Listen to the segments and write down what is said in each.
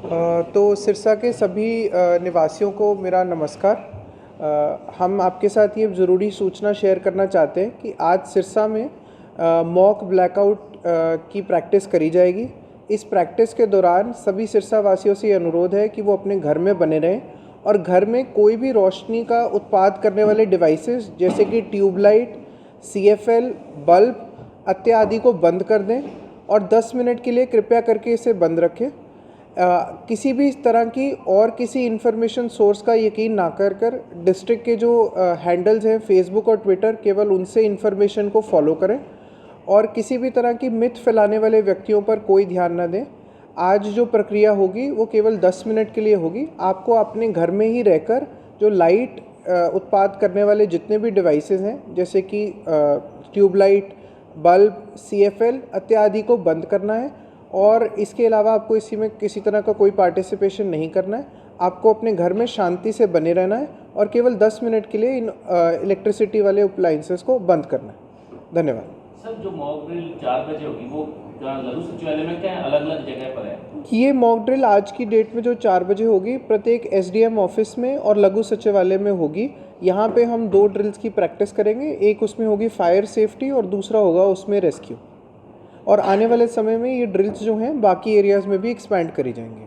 तो सिरसा के सभी निवासियों को मेरा नमस्कार। हम आपके साथ ये ज़रूरी सूचना शेयर करना चाहते हैं कि आज सिरसा में मॉक ब्लैकआउट की प्रैक्टिस करी जाएगी। इस प्रैक्टिस के दौरान सभी सिरसा वासियों से अनुरोध है कि वो अपने घर में बने रहें और घर में कोई भी रोशनी का उत्पाद करने वाले डिवाइसेस जैसे कि ट्यूबलाइट, CFL, बल्ब इत्यादि को बंद कर दें और 10 मिनट के लिए कृपया करके इसे बंद रखें। किसी भी तरह की और किसी इन्फॉर्मेशन सोर्स का यकीन ना कर डिस्ट्रिक्ट के जो हैंडल्स हैं फेसबुक और ट्विटर, केवल उनसे इन्फॉर्मेशन को फॉलो करें और किसी भी तरह की मिथ फैलाने वाले व्यक्तियों पर कोई ध्यान ना दें। आज जो प्रक्रिया होगी वो केवल 10 मिनट के लिए होगी। आपको अपने घर में ही रहकर जो लाइट उत्पाद करने वाले जितने भी डिवाइसेस हैं जैसे कि ट्यूबलाइट, बल्ब, CFL इत्यादि को बंद करना है और इसके अलावा आपको इसी में किसी तरह का कोई पार्टिसिपेशन नहीं करना है। आपको अपने घर में शांति से बने रहना है और केवल 10 मिनट के लिए इन इलेक्ट्रिसिटी वाले अप्लायंसेस को बंद करना है। धन्यवाद। सर, जो मॉक ड्रिल 4 बजे होगी वो लघु सचिवालय में क्या अलग अलग जगह पर है? ये मॉक ड्रिल आज की डेट में जो 4 बजे होगी प्रत्येक SDM ऑफिस में और लघु सचिवालय में होगी। यहाँ पे हम 2 ड्रिल्स की प्रैक्टिस करेंगे, एक उसमें होगी फायर सेफ्टी और दूसरा होगा उसमें रेस्क्यू। और आने वाले समय में ये ड्रिल्स जो हैं बाकी एरियाज़ में भी एक्सपैंड करी जाएंगे।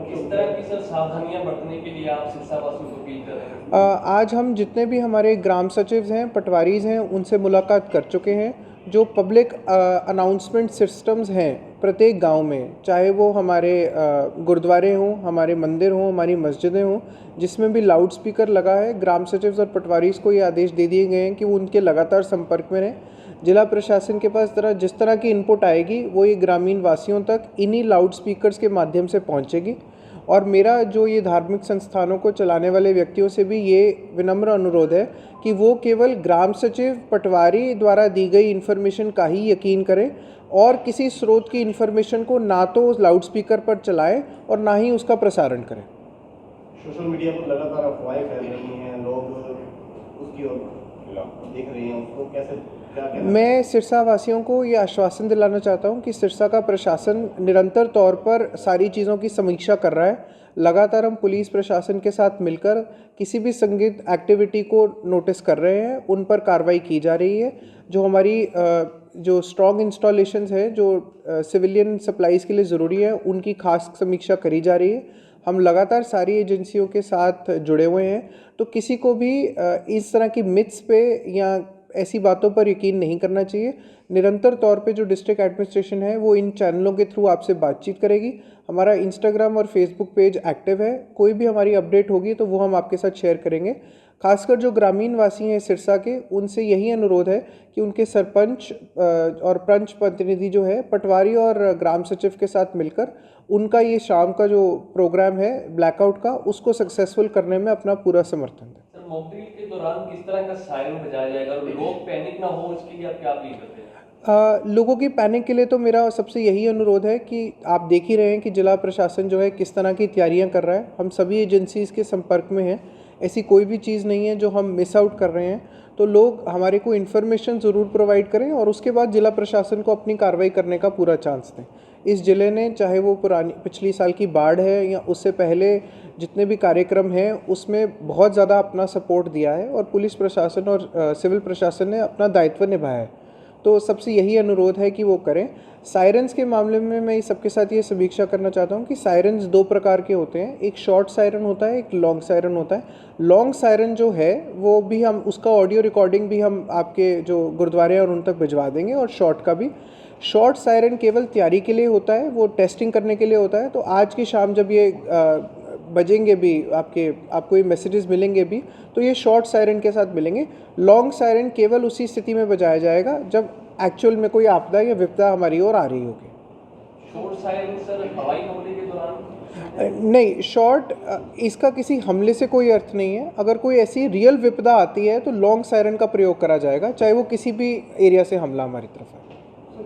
किस तरह की सर सावधानियां बरतने के लिए आप सिरसा वासियों को अपील कर रहे हैं? आज हम जितने भी हमारे ग्राम सचिव हैं, पटवारीज हैं, उनसे मुलाकात कर चुके हैं। जो पब्लिक अनाउंसमेंट सिस्टम्स हैं प्रत्येक गांव में, चाहे वो हमारे गुरुद्वारे हों, हमारे मंदिर हों, हमारी मस्जिदें हों, जिसमें भी लाउड स्पीकर लगा है, ग्राम सचिव और पटवारीज को ये आदेश दे दिए गए हैं कि वो उनके लगातार संपर्क में रहें। जिला प्रशासन के पास जिस तरह की इनपुट आएगी वो ये ग्रामीण वासियों तक इन्हीं लाउड स्पीकर्स के माध्यम से पहुंचेगी। और मेरा जो ये धार्मिक संस्थानों को चलाने वाले व्यक्तियों से भी ये विनम्र अनुरोध है कि वो केवल ग्राम सचिव, पटवारी द्वारा दी गई इन्फॉर्मेशन का ही यकीन करें और किसी स्रोत की इन्फॉर्मेशन को ना तो लाउड स्पीकर पर चलाएं और ना ही उसका प्रसारण करें। सोशल मीडिया पर लगातार अफवाहें फैल रही हैं, लोग उसकी ओर देख रहे हैं, उसको कैसे मैं सिरसा वासियों को ये आश्वासन दिलाना चाहता हूँ कि सिरसा का प्रशासन निरंतर तौर पर सारी चीज़ों की समीक्षा कर रहा है। लगातार हम पुलिस प्रशासन के साथ मिलकर किसी भी संदिग्ध एक्टिविटी को नोटिस कर रहे हैं, उन पर कार्रवाई की जा रही है। जो हमारी जो स्ट्रॉन्ग इंस्टॉलेशंस है जो सिविलियन सप्लाईज़ के लिए ज़रूरी है, उनकी खास समीक्षा करी जा रही है। हम लगातार सारी एजेंसियों के साथ जुड़े हुए हैं, तो किसी को भी इस तरह की मिथ्स पे या ऐसी बातों पर यकीन नहीं करना चाहिए। निरंतर तौर पे जो डिस्ट्रिक्ट एडमिनिस्ट्रेशन है वो इन चैनलों के थ्रू आपसे बातचीत करेगी। हमारा इंस्टाग्राम और फेसबुक पेज एक्टिव है, कोई भी हमारी अपडेट होगी तो वो हम आपके साथ शेयर करेंगे। खासकर जो ग्रामीण वासी हैं सिरसा के, उनसे यही अनुरोध है कि उनके सरपंच और पंच प्रतिनिधि जो है पटवारी और ग्राम सचिव के साथ मिलकर उनका ये शाम का जो प्रोग्राम है ब्लैकआउट का, उसको सक्सेसफुल करने में अपना पूरा समर्थन दें। मॉक ड्रिल के दौरान किस तरह का सायरन बजाया जाएगा और लोग पैनिक ना हो, इसके लिए आप क्या अपील करते हैं? लोगों की पैनिक के लिए तो मेरा सबसे यही अनुरोध है कि आप देख ही रहे हैं कि जिला प्रशासन जो है किस तरह की तैयारियां कर रहा है। हम सभी एजेंसीज़ के संपर्क में हैं, ऐसी कोई भी चीज़ नहीं है जो हम मिस आउट कर रहे हैं। तो लोग हमारे को इन्फॉर्मेशन ज़रूर प्रोवाइड करें और उसके बाद जिला प्रशासन को अपनी कार्रवाई करने का पूरा चांस दें। इस ज़िले ने, चाहे वो पिछली साल की बाढ़ है या उससे पहले जितने भी कार्यक्रम हैं, उसमें बहुत ज़्यादा अपना सपोर्ट दिया है और पुलिस प्रशासन और सिविल प्रशासन ने अपना दायित्व निभाया है। तो सबसे यही अनुरोध है कि वो करें। सायरन्स के मामले में मैं सबके साथ ये समीक्षा करना चाहता हूँ कि सायरन्स 2 प्रकार के होते हैं, एक शॉर्ट सायरन होता है, एक लॉन्ग सायरन होता है। लॉन्ग सायरन जो है वो भी हम उसका ऑडियो रिकॉर्डिंग भी हम आपके जो गुरुद्वारे हैं और उन तक भिजवा देंगे, और शॉर्ट का भी। शॉर्ट सायरन केवल तैयारी के लिए होता है, वो टेस्टिंग करने के लिए होता है। तो आज की शाम जब ये बजेंगे भी, आपको ये मैसेजेस मिलेंगे भी, तो ये शॉर्ट सायरन के साथ मिलेंगे। लॉन्ग सायरन केवल उसी स्थिति में बजाया जाएगा जब एक्चुअल में कोई आपदा या विपदा हमारी ओर आ रही होगी। शॉर्ट सायरन सर हवाई हमले के दौरान? नहीं, शॉर्ट इसका किसी हमले से कोई अर्थ नहीं है। अगर कोई ऐसी रियल विपदा आती है तो लॉन्ग सायरन का प्रयोग करा जाएगा, चाहे वो किसी भी एरिया से हमला हमारी तरफ है।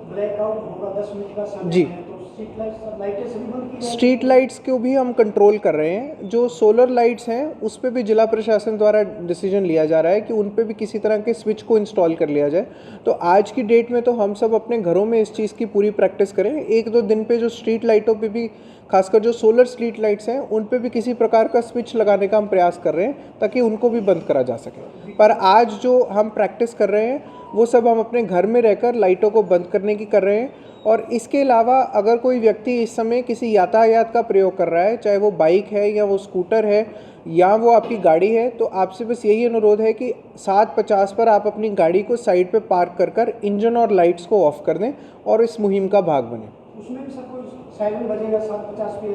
ब्लैकआउट होगा 10 मिनट का समय जी। है, तो स्ट्रीट लाइट्स को भी हम कंट्रोल कर रहे हैं। जो सोलर लाइट्स हैं उस पे भी जिला प्रशासन द्वारा डिसीजन लिया जा रहा है कि उन पे भी किसी तरह के स्विच को इंस्टॉल कर लिया जाए। तो आज की डेट में तो हम सब अपने घरों में इस चीज़ की पूरी प्रैक्टिस करें। 1-2 दिन पे जो स्ट्रीट लाइटों पे भी, खासकर जो सोलर स्ट्रीट लाइट्स हैं, उन पे भी किसी प्रकार का स्विच लगाने का हम प्रयास कर रहे हैं ताकि उनको भी बंद करा जा सके। पर आज जो हम प्रैक्टिस कर रहे हैं वो सब हम अपने घर में रहकर लाइटों को बंद करने की कर रहे हैं। और इसके अलावा अगर कोई व्यक्ति इस समय किसी यातायात का प्रयोग कर रहा है, चाहे वो बाइक है या वो स्कूटर है या वो आपकी गाड़ी है, तो आपसे बस यही अनुरोध है कि 7:50 पर आप अपनी गाड़ी को साइड पे पार्क कर इंजन और लाइट्स को ऑफ कर दें और इस मुहिम का भाग बने। उसमें भी सर कोई सायरन बजेगा 7:50 पे?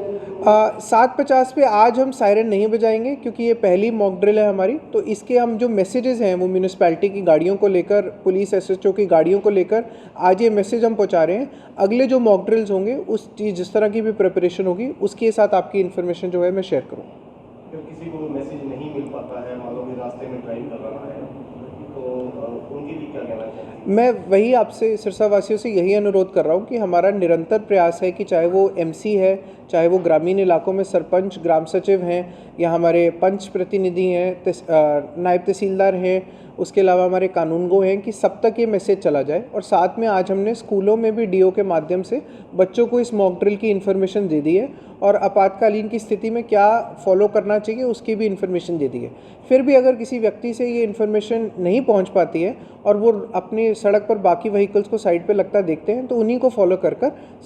7:50 पे आज हम सायरन नहीं बजाएंगे क्योंकि ये पहली मॉक ड्रिल है हमारी। तो इसके हम जो मैसेजेस हैं वो म्यूनिसिपैलिटी की गाड़ियों को लेकर, पुलिस SHO की गाड़ियों को लेकर आज ये मैसेज हम पहुंचा रहे हैं। अगले जो मॉक ड्रिल्स होंगे उस चीज़ जिस तरह की भी प्रिपरेशन होगी उसके साथ आपकी इन्फॉर्मेशन जो है मैं शेयर करूँगा। जब किसी को मैसेज नहीं मिल पाता है, मान लो कि रास्ते में ड्राइव कर रहा है, तो उनके लिए क्या कहना चाहिए? मैं वही आपसे सिरसा वासियों से यही अनुरोध कर रहा हूँ कि हमारा निरंतर प्रयास है कि चाहे वो MC है, चाहे वो ग्रामीण इलाकों में सरपंच, ग्राम सचिव हैं या हमारे पंच प्रतिनिधि हैं, नायब तहसीलदार हैं, उसके अलावा हमारे कानूनगो हैं, कि सब तक ये मैसेज चला जाए। और साथ में आज हमने स्कूलों में भी DO के माध्यम से बच्चों को इस मॉक ड्रिल की इन्फॉर्मेशन दे दी है और आपातकालीन की स्थिति में क्या फॉलो करना चाहिए उसकी भी इन्फॉर्मेशन दे दी है। फिर भी अगर किसी व्यक्ति से ये इन्फॉर्मेशन नहीं पहुंच पाती है और वो अपनी सड़क पर बाकी व्हीकल्स को साइड पे लगता देखते हैं तो उन्हीं को फॉलो कर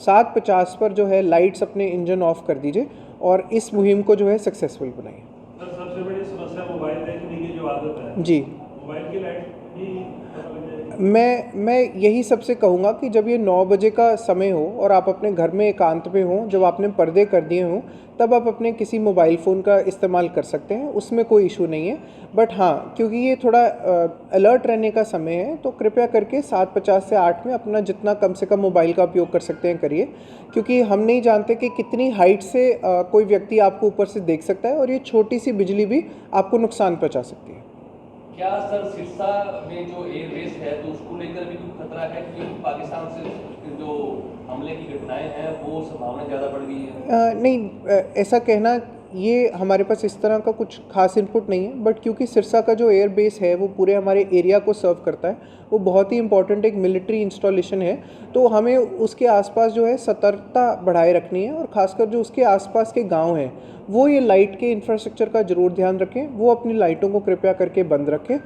7:50 पर जो है लाइट्स अपने इंजन ऑफ कर दीजिए और इस मुहिम को जो है सक्सेसफुल बनाइए। सर, सबसे बड़ी समस्या मोबाइल देखने की जो आदत है जी, मोबाइल की लाइट भी मैं यही सबसे कहूँगा कि जब ये 9 बजे का समय हो और आप अपने घर में एकांत में हो, जब आपने पर्दे कर दिए हों, तब आप अपने किसी मोबाइल फ़ोन का इस्तेमाल कर सकते हैं, उसमें कोई इशू नहीं है। बट हाँ, क्योंकि ये थोड़ा अलर्ट रहने का समय है तो कृपया करके 7:50 से 8 में अपना जितना कम से कम मोबाइल का उपयोग कर सकते हैं करिए, क्योंकि हम नहीं जानते कि कितनी हाइट से कोई व्यक्ति आपको ऊपर से देख सकता है और ये छोटी सी बिजली भी आपको नुकसान पहुँचा सकती है। क्या सर सिरसा में जो एयरबेस है तो उसको लेकर भी कुछ खतरा है, क्योंकि पाकिस्तान से जो हमले की घटनाएं हैं वो संभावना ज़्यादा बढ़ गई है? नहीं, ऐसा कहना, ये हमारे पास इस तरह का कुछ खास इनपुट नहीं है। बट क्योंकि सिरसा का जो एयर बेस है वो पूरे हमारे एरिया को सर्व करता है, वो बहुत ही इंपॉर्टेंट एक मिलिट्री इंस्टॉलेशन है, तो हमें उसके आसपास जो है सतर्कता बढ़ाए रखनी है और ख़ासकर जो उसके आसपास के गांव हैं वो ये लाइट के इंफ्रास्ट्रक्चर का ज़रूर ध्यान रखें, वो अपनी लाइटों को कृपया करके बंद रखें।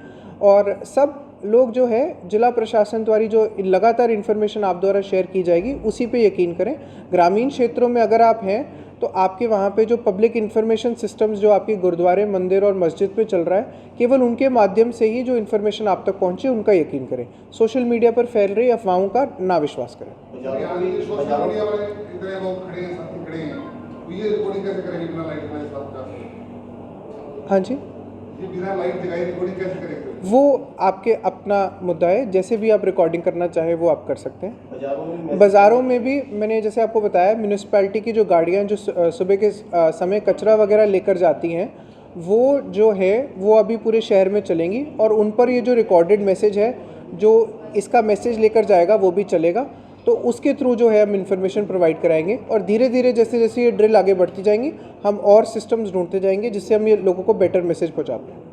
और सब लोग जो है जिला प्रशासन द्वारा जो लगातार इन्फॉर्मेशन आप द्वारा शेयर की जाएगी उसी पे यकीन करें। ग्रामीण क्षेत्रों में अगर आप हैं तो आपके वहाँ पे जो पब्लिक इन्फॉर्मेशन सिस्टम्स जो आपके गुरुद्वारे, मंदिर और मस्जिद पे चल रहा है, केवल उनके माध्यम से ही जो इन्फॉर्मेशन आप तक पहुँचे उनका यकीन करें। सोशल मीडिया पर फैल रही अफवाहों का ना विश्वास करें। हाँ जी, वो आपके अपना मुद्दा है, जैसे भी आप रिकॉर्डिंग करना चाहे वो आप कर सकते हैं। बाज़ारों में भी मैंने जैसे आपको बताया, म्यूनिसिपैलिटी की जो गाड़ियाँ जो सुबह के समय कचरा वगैरह लेकर जाती हैं वो जो है वो अभी पूरे शहर में चलेंगी और उन पर ये जो रिकॉर्डेड मैसेज है जो इसका मैसेज लेकर जाएगा वो भी चलेगा। तो उसके थ्रू जो है हम इन्फॉर्मेशन प्रोवाइड कराएंगे और धीरे धीरे जैसे जैसे ये ड्रिल आगे बढ़ती जाएंगी हम और सिस्टम्स ढूंढते जाएंगे जिससे हम ये लोगों को बेटर मैसेज पहुँचा पाएँ।